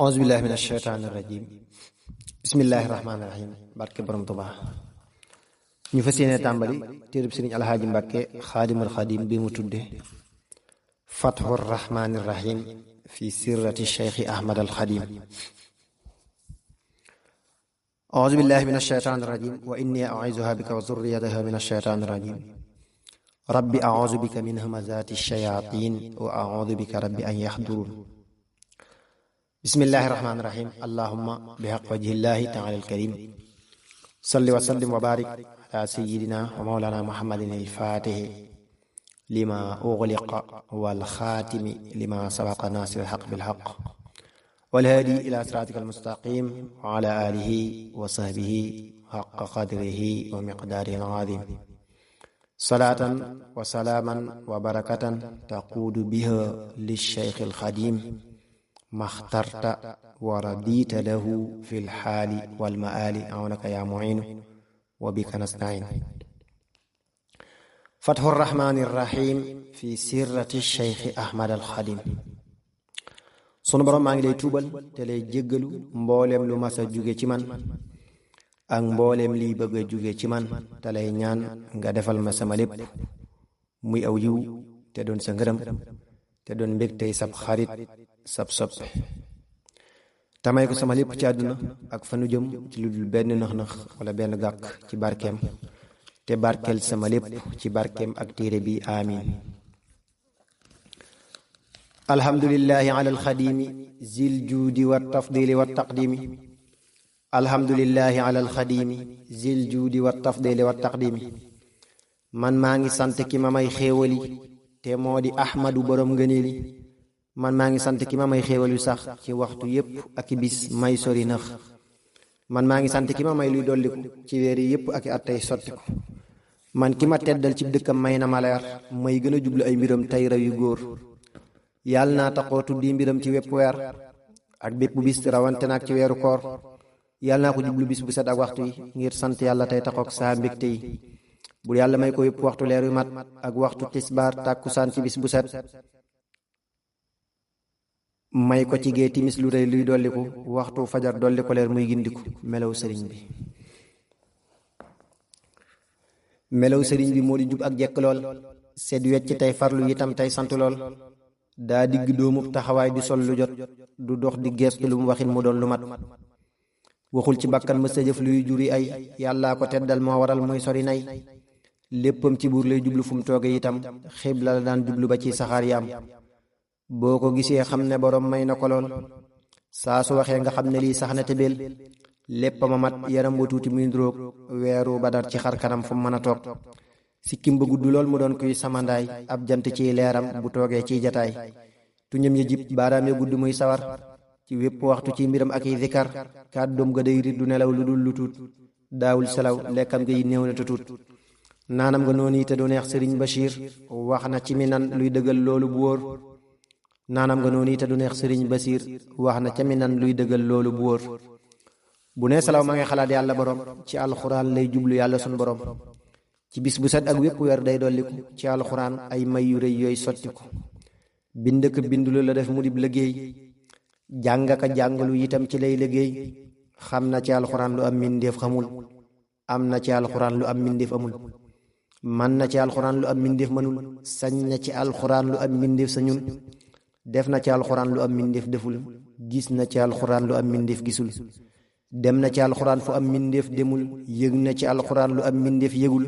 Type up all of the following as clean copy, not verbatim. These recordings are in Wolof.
auzu billahi min asheytaani rajim bismillahi rahmaani rahim barke borom Tuubaa ñu fas yéene tàmbali téereb sëriñ alxaaji mbàkke xaadimul xaadim bi mu tudde fathu rahmaani rahim fi sirrati cheikhi ahmad al xadim auzu billahi min asheytaani rajim wa inni auzuha bika wa zurriyataha min asheytaani rajim rabbi auzu bika min hamazati shayatin wa auzu bika rabbi an yaxdurun bismillahi rahmaani rahim allahumma bihaq wajhillahi taala alkarim salli wa sallim wa barik ala sayidina wa mawlana muhammadin alfatihi lima ughliqa wal xaatimi lima sabaqa nasir alhaq bilhaq walhaadi ila siratika almustaqim wa ala alihi wa sahbihi haqqa qadrihi wa miqdaarihi alazim salaatan wa salaaman wa barakatan taquudu biha lilcheikh alxadim maxtarta wa radita lahu fi lxaali walmaali awnaka yaa muinu wa bika nastain fathu rrahmani rrahim fi sirrati cheikhi ahmad alxadim sunu borom maa ngi lay tuubal te lay jéggalu mbooleem lu mas a jóge ci man ak mbooleem liy bëgg a jóge ci man te lay ñaan nga defal ma sama lépp muy aw yiw te doon sa ngërëm te doon mbég tey sab xarit sab soppe tamay ko sama lépp ci àdduna ak fanu jëm ci lu dul benn nëx-nëx wala benn gàkk ci barkeem te barkeel sama lépp ci barkeem ak téere bi amin alhamdulillahi ala alxadimi zil juudi wa tafdili wa taqdimi alhamdulillahi ala alxadimi zil juudi wa tafdili wa taqdimi man maa ngi sant ki ma may xéewali te moo di ahmadu borom ngëneeli man maa ngi sant ki ma may xéewal yu sax ci waxtu yépp ak i bis may sori nax man maa ngi sant ki ma may luy dolliku ci weer yi yépp ak i at tey sottiku man ki ma teddal ci dëkkam may na ma leer may gën a jublu ay mbiram tey raw yu góor yàlla naa taxoo tuddi mbiram ci wépp weer ak bépp bis rawante naag ci weeru koor yàlla naa ko jublu bis bu set ak waxtu yi ngir sant yàlla tey taxook saa mbégte yi bur yàlla may ko yépp waxtu leer yu mat ak waxtu tisbaar tàkkusaan ci bis bu set may ko ci gee timis lu rëy luy dolliku waxtu fajar dolli ko leer muy gindiku melaw sëriñ bi melaw sëriñ bi moo di jub ak jekk lool sedd wecc tey farlu itam tey sant lool daa digg dóomub taxawaay di sol lu jot du dox di geestu lu mu waxin mu doon lu mat waxul ci bakkan ma sëjëf luy juri ay yàllaa ko teddal moo waral muy sori nay léppam ci buur lay jublu fu mu tooge itam xibla la daan jublu ba ci saxaar yaam boo ko gisee xam ne boroom may na ko lool saa su waxee nga xam ne lii sax na tebeel lépp ma mat yaram wa tuuti muy ndróog weeru badar ci xar kanam fu mu mën a toog sikkim ba gudd lool mu doon kuy samandaay ab jant ciy leeram bu toogee ciy jataay tuñam ya jib baaraam ya gudd muy sawar ci wépp waxtu ci mbiram ak i zikar kàddoom ga day rit du nelaw lu dul lu tuut daawul selaw lekkam ga yi néew na tuut naanam nga noonu yi te du neex sëriñ Bachir wax na ci mi nan luy dëggal loolu bu wóor naanam nga noonu te du neex sëriñ Basiir wax na ca mi nan luy dëggal loolu bu wóor bu nee salaw ma ngay xalaat yàlla borom ci alxuraan lay jublu yàlla sun borom ci bis bu set ak wépp weer day dolliku ci alxuraan ay may yu rëy yooyu sottiku bind ko bindulu la def mu dib liggéey jàng ka jàngalu itam ci lay liggéey xam na ci alxuraan lu am mbindéef xamul am na ci alxuraan lu am mbindéef amul man na ci alxuraan lu am mbindéef mënul sañ na ci alxuraan lu am mbindéef sañul def na ci alxuraan lu am mbindéef deful gis na ci alxuraan lu am mbindéef gisul dem na ci alxuraan fu am mbindéef demul yëg na ci alxuraan lu am mbindéef yëgul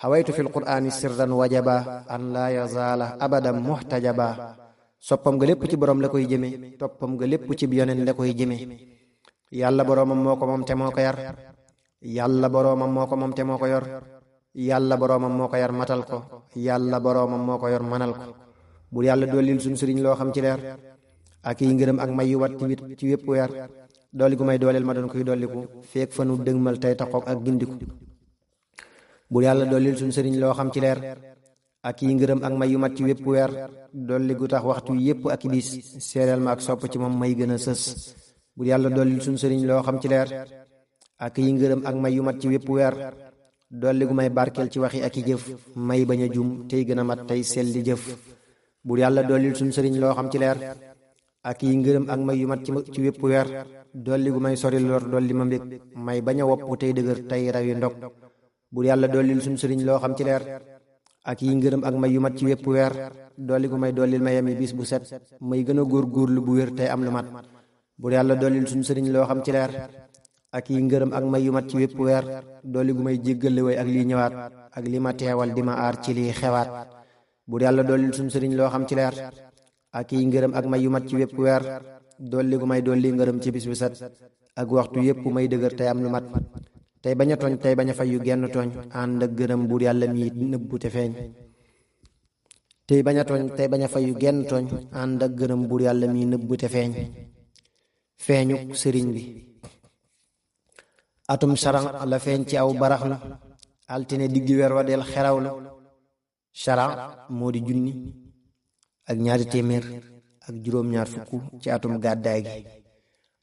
xawaytu fi lquraani sirran wajaba an laa yazaala abadan muxtajaba soppam nga lépp ci boroom la koy jëme toppam nga lépp ci yoneen la koy jëme yàlla boroomam moo ko moom te moo ko yar yàlla boroomam moo ko moom te moo ko yor yàlla boroomam moo ko yar matal ko yàlla boroomam moo ko yor manal ko bur yàlla dollil suñ sëriñ loo xam ci leer ak yi ngërëm ak may yu wat ci wépp weer dolli gu may dooleel ma doon koy dolliku feek fanu dëgmal tey taxook ak gindiku bur yàlla dollil suñ sëriñ loo xam ci leer ak yi ngërëm ak may yu mat ci wépp weer dolli gu tax waxtu yépp ak bis seereel ma ak sopp ci moom may gën a sës bur yàlla dollil suñ sëriñ loo xam ci leer ak yi ngërëm ak may yu mat ci wépp weer dolli gu may barkeel ci waxi ak i jëf may bañ a jum tey gën a mat tey sell di jëf bur yàlla dollil suñ sëriñ loo xam ci leer ak yi ngërëm ak may yu mat ci wépp weer dolli gu may sori lor dolli ma mbég may bañ a wopp tey dëgër tey rawi ndog bur yàlla dollil suñ sëriñ loo xam ci leer ak yi ngërëm ak may yu mat ci wépp weer dolli gu may dollil mayam yi bis bu set may gën a góorgóorlu bu wér tey am lu mat bur yàlla dollil suñ sëriñ loo xam ci leer ak yi ngërëm ak may yu mat ci wépp weer dolli gu may jéggal way ak lii ñëwaat ak li ma teewal di ma aar ci lii xewaat bur yàlla dollil suñ sëriñ loo xam ci leer ak yi ngërëm ak may yu mat ci wépp weer dolli gu may dolli ngërëm ci bis bu set ak waxtu yépp may dëgër tey am lu mat tey bañ a tooñ tey bañ a fay yu genn tooñ ànd ak gërëm buur yàlla mi nëbbu te feeñ tey bañ a tooñ tey bañ a fay yu genn tooñ ànd ak gërëm buur yàlla mi nëbbu te feeñ feeñuk sëriñ bi atum saran la feeñ ci aw baraxlu altine diggi weer wa del xerawlu saran moo di junni ak ñaari téeméer ak juróom-ñaar fukk ci atum gàddaay gi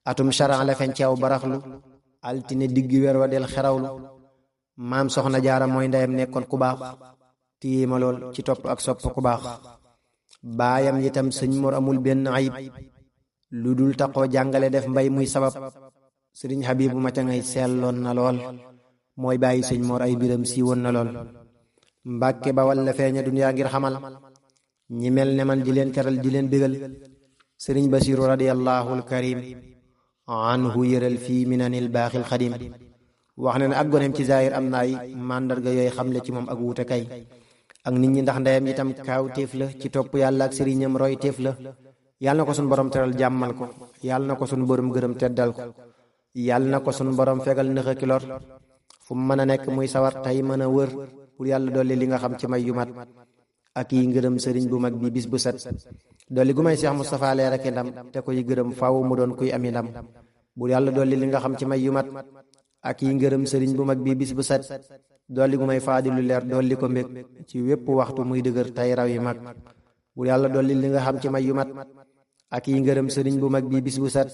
atum saran la feeñ ci aw baraxlu altine diggi weer wa del xerawlu maam soxna jaara mooy ndeyam nekkoon ku baax téye ma lool ci topp ak sopp ku baax baayam itam sëñ Mor amul benn ayib lu dul taxoo jàngale def mbay muy sabab sëriñ Habibu ma ca ngay selloon na lool mooy bàyyi sëñ Mor ay biram siiwoon na lool Mbàkke Bawal la feeña duniyaa ngir xamal ñi mel ne man di leen teral di leen bégal sëriñ Basiru radiyallahul karim anhu yëral fii minanil baaxil xadim wax na ne ak goneem ci zaahir am na ay màndarga yooyu xamle ci moom ak wuute kay ak nit ñi ndax ndeyam itam kaaw téef la ci topp yàlla ak sëriñam roy téef la yàlla na ko sun borom teral jàmmal ko yàlla na ko sun borom gërëm teddal ko yàlla na ko sun borom fegal nëxa ki lor fu mu mën a nekk muy sawar tey mën a wër pour yàlla dolli li nga xam ci may yu mat ak yi ngërëm sëriñ bu mag bi bis bu set dolli gu may Seex Mustafaa leer ak ndam te koy gërëm faaw mu doon kuy ami ndam bur yàlla dolli li nga xam ci may yu mat ak yi ngërëm sëriñ bu mag bi bis bu set dolli gu may faadilu leer dolli ko mbég ci wépp waxtu muy dëgër tey raw yi mag bur yàlla dolli li nga xam ci may yu mat ak yi ngërëm sëriñ bu mag bi bis bu set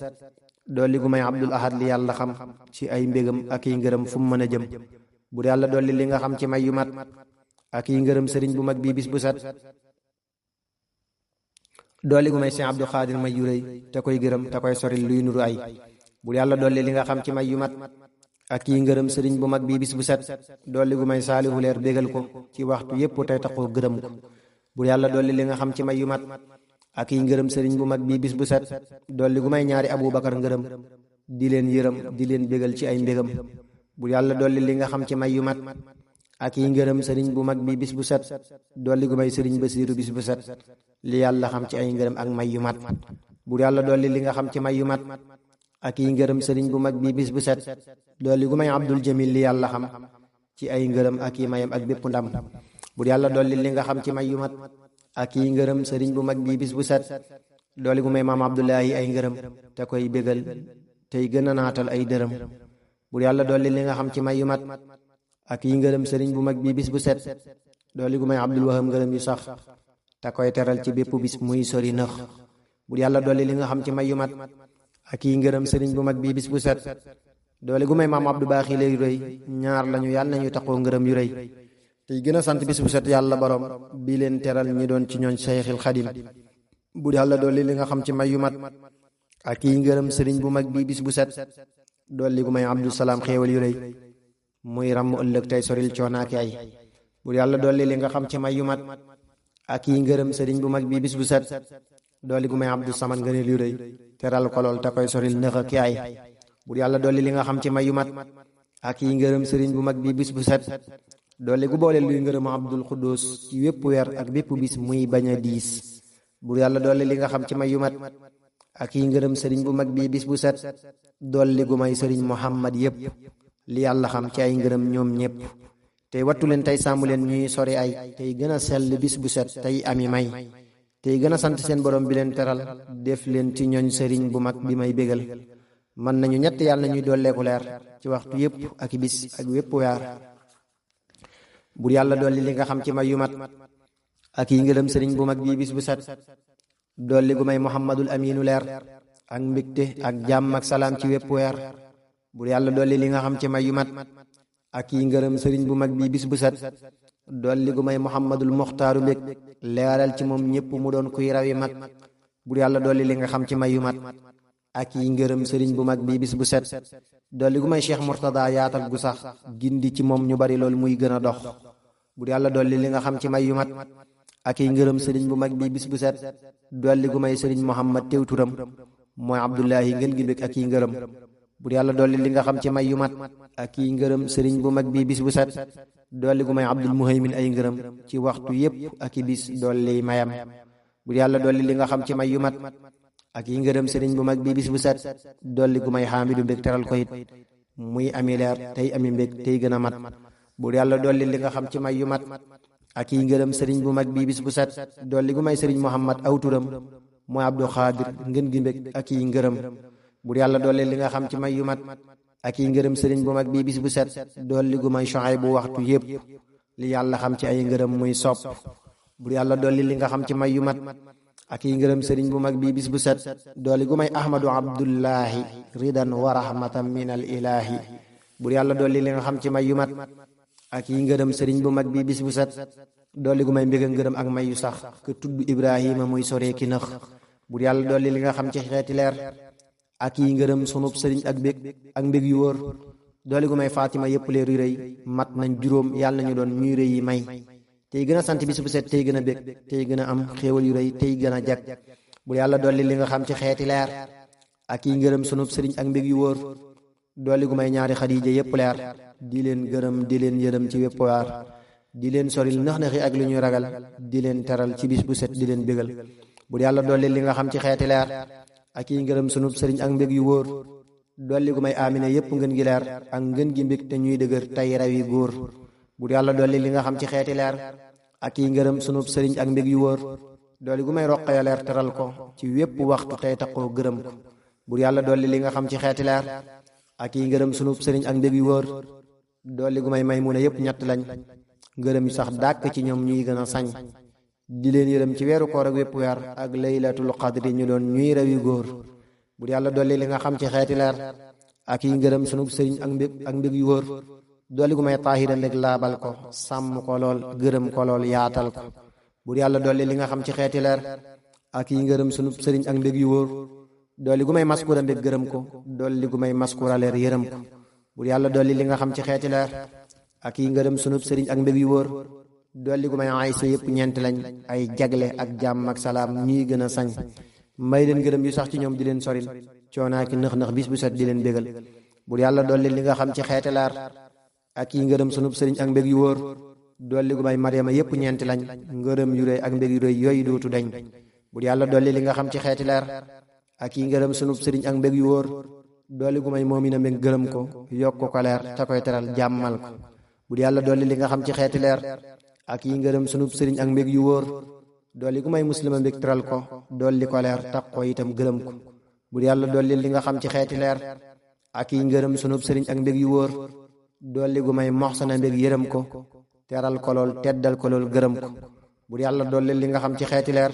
dolli gu may Abdul Ahad li yàlla xam ci ay mbégam ak yi ngërëm fu mu mën a jëm bur yàlla dolli li nga xam ci may yu mat ak yi ngërëm sëriñ bu mag bi bis bu set dolli gu may Sëñ Abdou Xaadir may yu rëy te koy gërëm te koy soril luy nuru ay bur yàlla dolli li nga xam ci may yu mat ak yi ngërëm sëriñ bu mag bi bis bu set dolli gu may Saalihu leer bégal ko ci waxtu yépp tey taxoo gërëm ko bur yàlla dolli li nga xam ci may yu mat ak yi ngërëm sëriñ bu mag bi bis bu set dolli gu may ñaari Abubakar ngërëm di leen yërëm di leen bégal ci ay mbégam bur yàlla dolli li nga xam ci may yu mat ak yi ngërëm sëriñ bu mag bi bis bu set dolli gu may sëriñ Basiiru bis bu set li yàlla xam ci ay ngërëm ak may yu mat bur yàlla dolli li nga xam ci may yu mat ak yi ngërëm sëriñ bu mag bi bis bu set dolli gu may Abdul Jamil li yàlla xam ci ay ngërëm ak yi mayam ak bépp ndam bur yàlla dolli li nga xam ci may yu mat ak yi ngërëm sëriñ bu mag bi bis bu set dolli gu may maam Abdullahi ay ngërëm te koy bégal tey gën a naatal ay dërëm bur yàlla dolli li nga xam ci may yu mat ak yi ngërëm sëriñ bu mag bi bis bu set dolli gu may Abdul Wahab ngërëm yu sax te koy teral ci bépp bis muy sori nëx bur yàlla dolli li nga xam ci may yu mat ak yi ngërëm sëriñ bu mag bi bis bu set dolli gu may maam Abdou Baaxi lay rëy ñaar lañu yàlla nañu taxoo ngërëm yu rëy tey gën a sant bis bu set yàlla borom bi leen teral ñi doon ci ñooñ Seyxil Xadim bur yàlla dolli li nga xam ci may yu mat ak yi ngërëm sëriñ bu mag bi bis bu set dolli gu may Abdou Salaam xéewal yu rëy muy ràmm ëllëg tey soril coonaaki ay bur yàlla dolli li nga xam ci may yu mat ak yi ngërëm sëriñ bu mag bi bis bu set dolli gu may Abdou Samad ngëneel yu rëy teral ko lool te koy soril nëx ak ay bur yàlla dolli li nga xam ci may yu mat ak yi ngërëm sëriñ bu mag bi bis bu set dolli gu boole luy ngërëm Abdul Xuddoos ci wépp weer ak bépp bis muy bañ a diis bur yàlla dolli li nga xam ci may yu mat ak yi ngërëm sëriñ bu mag bi bis bu set dolli gu may sëriñ Muhammad yépp li yàlla xam ci ay ngërëm ñoom ñépp tey wattu leen tey sàmm leen ñuy sori ay tey gën a sell bis bu set tey ami may tey gën a sant seen borom bi leen teral def leen ci ñooñ sëriñ bu mag bi may bégal mën nañu ñett yàlla nañuy dolleeku leer ci waxtu yépp ak bis ak wépp weer bur yàlla dolli li nga xam ci may yu mat ak yi ngërëm sëriñ bu mag bi bis bu set dolli gu may Muhammadul Aminu leer ak mbégte ak jàmm ak salaam ci wépp weer bur yàlla dolli li nga xam ci may yu mat ak yi ngërëm sëriñ bu mag bi bis bu set dolli gu may Muhammadul Muxtaaru mbég leeral ci moom ñépp mu doon kuy rawi mag bur yàlla dolli li nga xam ci may yu mat ak yi ngërëm sëriñ bu mag bi bis bu set dolli gu may Cheikh Mourtada yaatal gu sax gindi ci moom ñu bari lool muy gën a dox bur yàlla dolli li nga xam ci may yu mat ak yi ngërëm sëriñ bu mag bi bis bu set dolli gu may sëriñ Muhammad teew turam mooy Abdullahi ngeen gi mbég ak yi ngërëm bur yàlla dolli li nga xam ci may yu mat ak yi ngërëm sëriñ bu mag bi bis bu set dolli gu may Abdul Muhaymin ay ngërëm ci waxtu yépp ak i bis dolli mayam bur yàlla dolli li nga xam ci may yu mat ak yi ngërëm sëriñ bu mag bi bis bu set dolli gu may Xaamidu mbég teral ko it muy ami leer tey ami mbég tey gën a mat bur yàlla dolli li nga xam ci may yu mat ak yi ngërëm sëriñ bu mag bi bis bu set dolli gu may sëriñ Muhammad aw turam mooy Abdou Xaadir ngeen gi mbég ak yi ngërëm bur yàlla dolli li nga xam ci may yu mat ak yi ngërëm sëriñ bu mag bi bis bu set dolli gu may Shuayb bu waxtu yépp li yàlla xam ci ay ngërëm muy sopp bur yàlla dolli li nga xam ci may yu mat ak yi ngërëm sëriñ bu mag bi bis bu set dolli gu may Ahmadu Abdullahi ridan wa rahmatan min al ilahi bur yàlla dolli li nga xam ci may yu mat ak yi ngërëm sëriñ bu mag bi bis bu set dolli gu may mbég a ngërëm ak may yu sax ke tudd Ibrahima muy soree ki nëx bur yàlla dolli li nga xam ci xeeti leer ak yi ngërëm sunub sëriñ ak mbég yu wóor dolli gu may Fatima yépp leer yu rëy mat nañ juróom yàlla nañu doon ñuy rëy yi may tey gën a sant bis bu set tey gën a bég tey gën a am xéewal yu rëy tey gën a jag bur yàlla dolli li nga xam ci xeeti leer ak yi ngërëm sunub sëriñ ak mbég yu wóor dolli gu may ñaari Xadiija yépp leer di leen gërëm di leen yërëm ci wépp waar di leen soril nax-naxi ak lu ñuy ragal di leen teral ci bis bu set di leen bégal bur yàlla dolli li nga xam ci xeeti leer ak yi ngërëm sunub sëriñ ak mbég yu wóor dolli gu may Amina yépp ngeen gi leer ak ngeen gi mbég te ñuy dëgër tey rawi góor bur yàlla dolli li nga xam ci xeeti leer ak yi ngërëm sunub sëriñ ak mbég yu wóor dolli gu may Roqaya leer teral ko ci wépp waxtu tey taxoo gërëm ko bur yàlla dolli li nga xam ci xeeti leer ak yi ngërëm sunub sëriñ ak mbég yu wóor dolli gu may Maymuna yépp ñett lañ ngërëm yu sax dàkk ci ñoom ñuy gën a sañ di leen yërëm ci weeru koor ak wépp weer ak laylatul qadri ñu doon ñuy rawi góor bur yàlla dolli li nga xam ci xeeti leer ak yi ngërëm sunub sëriñ ak mbég yu wóor dolli gu may Taahira mbég laabal ko sàmm ko lool gërëm ko lool yaatal ko bur yàlla dolli li nga xam ci xeeti leer ak yi ngërëm sunub sëriñ ak mbég yu wóor dolli gu may Maskura mbég gërëm ko dolli gu may Maskura leer yërëm ko bur yàlla dolli li nga xam ci xeeti leer ak yi ngërëm sunub sëriñ ak mbég yu wóor dolli gu may Aysa yépp ñeent lañ ay jagle ak jàmm ak salaam ñuy gën a sañ may leen gërëm yu sax ci ñoom di leen soril coonaaki nëx-nëx bis bu set di leen bégal bur yàlla dolli li nga xam ci xeeti leer ak yi ngërëm sunub sëriñ ak mbég yu wóor dolli gu may Maryama yépp ñeent lañ ngërëm yu rëy ak mbég yu rëy yooyu dootu dañ bur yàlla dolli li nga xam ci xeeti leer ak yi ngërëm sunub sëriñ ak mbég yu wóor dolli gu may Moomina mbég gërëm ko yokk ko leer te koy teral jàmmal ko bur yàlla dolli li nga xam ci xeeti leer ak yi ngërëm sunub sëriñ ak mbég yu wóor dolli gu may Muslima mbég teral ko dolli ko leer tax ko itam gërëm ko bur yàlla dolli li nga xam ci xeeti leer ak yi ngërëm sunub sëriñ ak mbég yu wóor dolli gu may Moxsana mbég yërëm ko teral ko lool teddal ko lool gërëm ko bur yàlla dolli li nga xam ci xeeti leer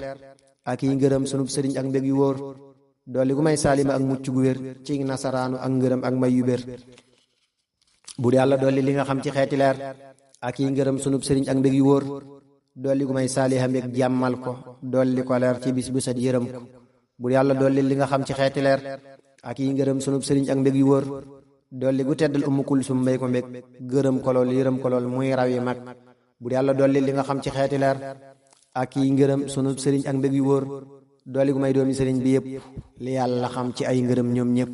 ak yi ngërëm sunub sëriñ ak mbég yu wóor dolli gu may Saalima ak mucc gu wér ci nasaraanu ak ngërëm ak may yu bér bur yàlla dolli li nga xam ci xeeti leer ak yi ngërëm sunub sëriñ ak mbég yu wóor dolli gu may Saaliha mbég jàmmal ko dolli ko leer ci bis bu set yërëm ko bur yàlla dolli li nga xam ci xeeti leer ak yi ngërëm sunub sëriñ ak mbég yu wóor dolli gu teddal Ummu Kulsum mbéy ko mbég gërëm ko lool yërëm ko lool muy raw yi mag bur yàlla dolli li nga xam ci xeeti leer ak yi ngërëm sunub sëriñ ak mbég yu wóor dolli gu may doomi sëriñ bi yépp li yàlla xam ci ay ngërëm ñoom ñépp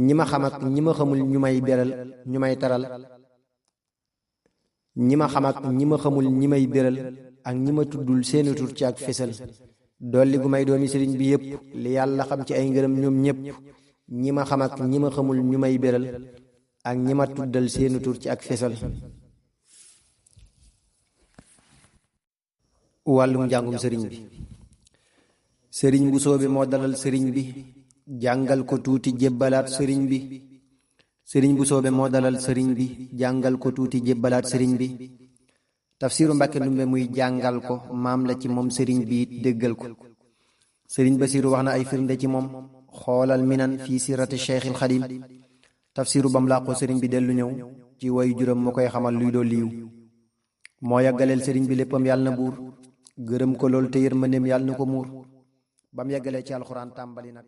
ñi ma xam ak ñi ma xamul ñu may beral ñu may taral ñi ma xam ak ñi ma xamul ñi may beral ak ñi ma tuddul seeni tur ci ak fesal dolli gu may doomi sëriñ bi yépp li yàlla xam ci ay ngërëm ñoom ñépp ñi ma xam ak ñi ma xamul ñu may beral ak ñi ma tuddal seeni tur ci ak fesal wàllum njàngum sëriñ bi sëriñ bu soobe moo dalal sëriñ bi jàngal ko tuuti jébbalaat sëriñ bi sëriñ bu soobe moo dalal sëriñ bi jàngal ko tuuti jébbalaat sëriñ bi tafsiru Mbàkke Ndumbe muy jàngal ko maam la ci moom sëriñ bi it déggal ko sëriñ Basiru wax na ay firnde ci moom xoolal minan fii sirati Cheikhil Xadim tafsiru bam laa ko sëriñ bi dellu ñëw ci way juróom mu koy xamal luy doo liiw moo yàggaleel sëriñ bi léppam yàlla na buur gërëm ko lool te yërmandeem yàlla na ko muur bam yeggalee ci alxuraan tàmbali nag